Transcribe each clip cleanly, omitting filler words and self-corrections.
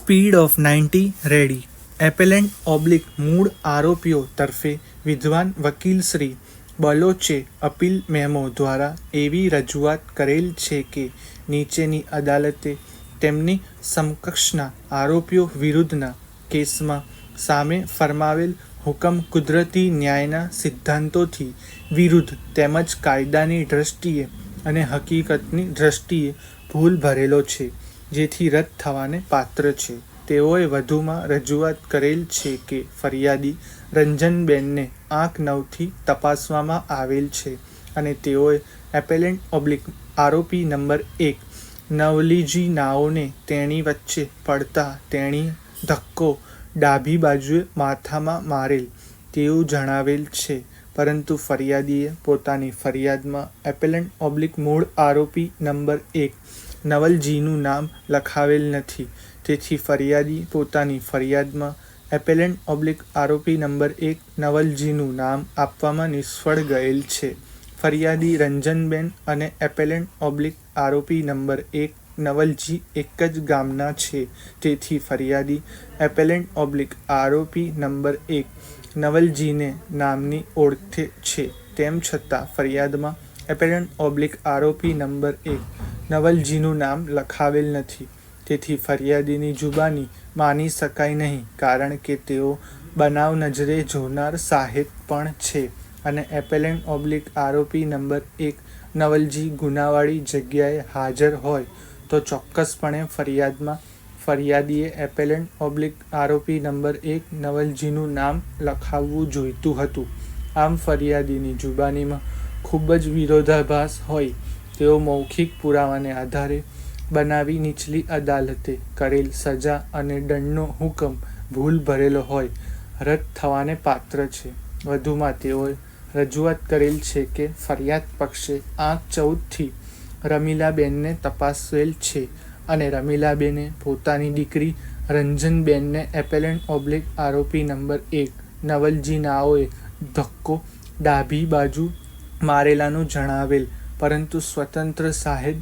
Speed of 90 ready. એપેલેન્ટ મૂળ આરોપીઓ તરફે વિદ્વાન વકીલ શ્રી બલોચે અપીલ મેમો દ્વારા એવી રજૂઆત કરેલ છે કે નીચેની અદાલતે તેમની સમકક્ષના આરોપીઓ વિરુદ્ધના કેસમાં સામે ફરમાવેલ હુકમ કુદરતી ન્યાયના સિદ્ધાંતોથી વિરુદ્ધ તેમજ કાયદાની દૃષ્ટિએ અને હકીકતની દૃષ્ટિએ ભૂલ ભરેલો છે, જેથી રદ થવાને પાત્ર છે. તેઓએ વધુમાં રજૂઆત કરેલ છે કે ફરિયાદી રંજનબેનને આંક 9થી તપાસવામાં આવેલ છે અને તેઓએ એપેલેન્ટ આરોપી નંબર 1 નવલીજી નાઓને તેણી વચ્ચે પડતા તેણી ધક્કો ડાબી બાજુએ માથામાં મારેલ તેવું જણાવેલ છે, પરંતુ ફરિયાદીએ પોતાની ફરિયાદમાં એપેલેન્ટ મૂળ આરોપી નંબર 1 નવલજીનું નામ લખાવેલ નથી. તેથી ફરિયાદી પોતાની ફરિયાદમાં એપેલેન્ટ આરોપી નંબર 1 નવલજીનું નામ આપવામાં નિષ્ફળ ગયેલ છે. ફરિયાદી રંજનબેન અને એપેલેન્ટ આરોપી નંબર 1 નવલજી એક જ ગામના છે. તેથી ફરિયાદી એપેલેન્ટ આરોપી નંબર 1 નવલજીને નામની ઓળખે છે, તેમ છતાં ફરિયાદમાં એપેલેન્ટ આરોપી નંબર 1 નવલજીનું નામ લખાવેલ નથી. તેથી ફરિયાદીની જુબાની માની શકાય નહીં, કારણ કે તેઓ બનાવ નજરે જોનાર સાહેબ પણ છે અને એપેલેન્ટ આરોપી નંબર 1 નવલજી ગુનાવાળી જગ્યાએ હાજર હોય તો ચોક્કસપણે ફરિયાદમાં ફરિયાદીએ એપેલેન્ટ આરોપી નંબર 1 નવલજીનું નામ લખાવવું જોઈતું હતું. આમ ફરિયાદીની જુબાનીમાં ખૂબ જ વિરોધાભાસ હોય તેવો મૌખિક પુરાવાને આધારે બનાવી નીચલી અદાલતે કરેલ સજા અને દંડનો હુકમ ભૂલ ભરેલો હોય રદ થવાને પાત્ર છે. વધુમાં તેઓએ રજૂઆત કરેલ છે કે ફરિયાદ પક્ષે આંક 14થી રમીલાબેનને તપાસેલ છે અને રમીલાબેને પોતાની દીકરી રંજનબેનને એપેલેન્ટ આરોપી નંબર 1 નવલજી નાઓએ ધક્કો ડાબી બાજુ મારેલાનું જણાવેલ, પરંતુ સ્વતંત્ર સાહેબ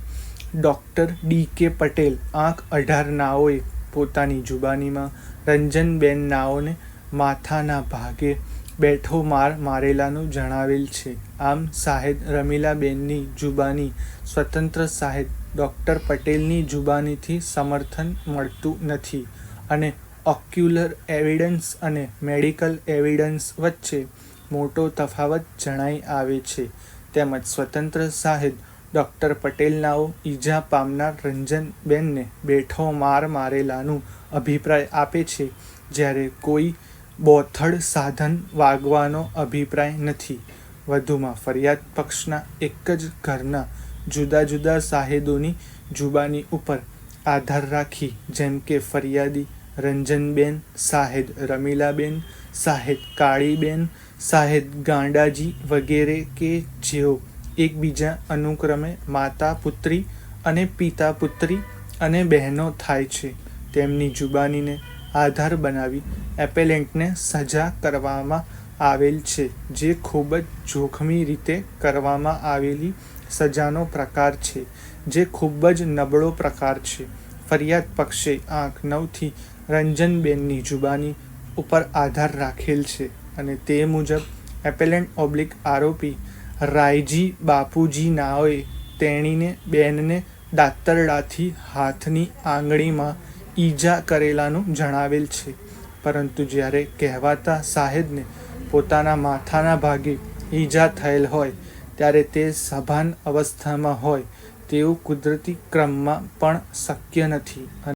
ડૉક્ટર D.K. પટેલ આંક 18 નાઓએ પોતાની જુબાનીમાં રંજનબેન નાઓને માથાના ભાગે બેઠો માર મારેલાનું જણાવેલ છે. આમ સાહેબ રમીલાબેનની જુબાની સ્વતંત્ર સાહેબ ડૉક્ટર પટેલની જુબાનીથી સમર્થન મળતું નથી અને ઓક્યુલર એવિડન્સ અને મેડિકલ એવિડન્સ વચ્ચે મોટો તફાવત જણાઈ આવે છે. તેમજ સ્વતંત્ર સાહેબ ડૉક્ટર પટેલનાઓ ઈજા પામનાર રંજનબેનને બેઠો માર મારેલાનું અભિપ્રાય આપે છે, જ્યારે કોઈ બોથડ સાધન વાગવાનો અભિપ્રાય નથી. વધુમાં ફરિયાદ પક્ષના એક જ ઘરના જુદા જુદા સાહેદોની જુબાની ઉપર આધાર રાખી, જેમ કે ફરિયાદી રંજનબેન, સાહેદ રમીલાબેન, સાહેદ કાળીબેન, સાહેદ ગાંડાજી વગેરે કે જેઓ એકબીજા અનુક્રમે માતા પુત્રી અને પિતા પુત્રી અને બહેનો થાય છે, તેમની જુબાનીને આધાર બનાવી એપેલેન્ટને સજા કરવામાં આવેલ છે, જે ખૂબ જ જોખમી રીતે કરવામાં આવેલી સજાનો પ્રકાર છે, જે ખૂબ જ નબળો પ્રકાર છે. ફરિયાદ પક્ષે આંક 9થી રંજનબેનની જુબાની ઉપર આધાર રાખેલ છે અને તે મુજબ એપેલેન્ટ આરોપી રાયજી બાપુજી નાઓએ તેણીને બેનને દાતરડાથી હાથની આંગળીમાં ઈજા કરેલાનું જણાવેલ છે, પરંતુ જ્યારે કહેવાતા સાહેબને પોતાના માથાના ભાગે ઈજા થયેલ હોય ત્યારે તે સભાન અવસ્થામાં હોય તેવું કુદરતી ક્રમમાં પણ શક્ય નથી.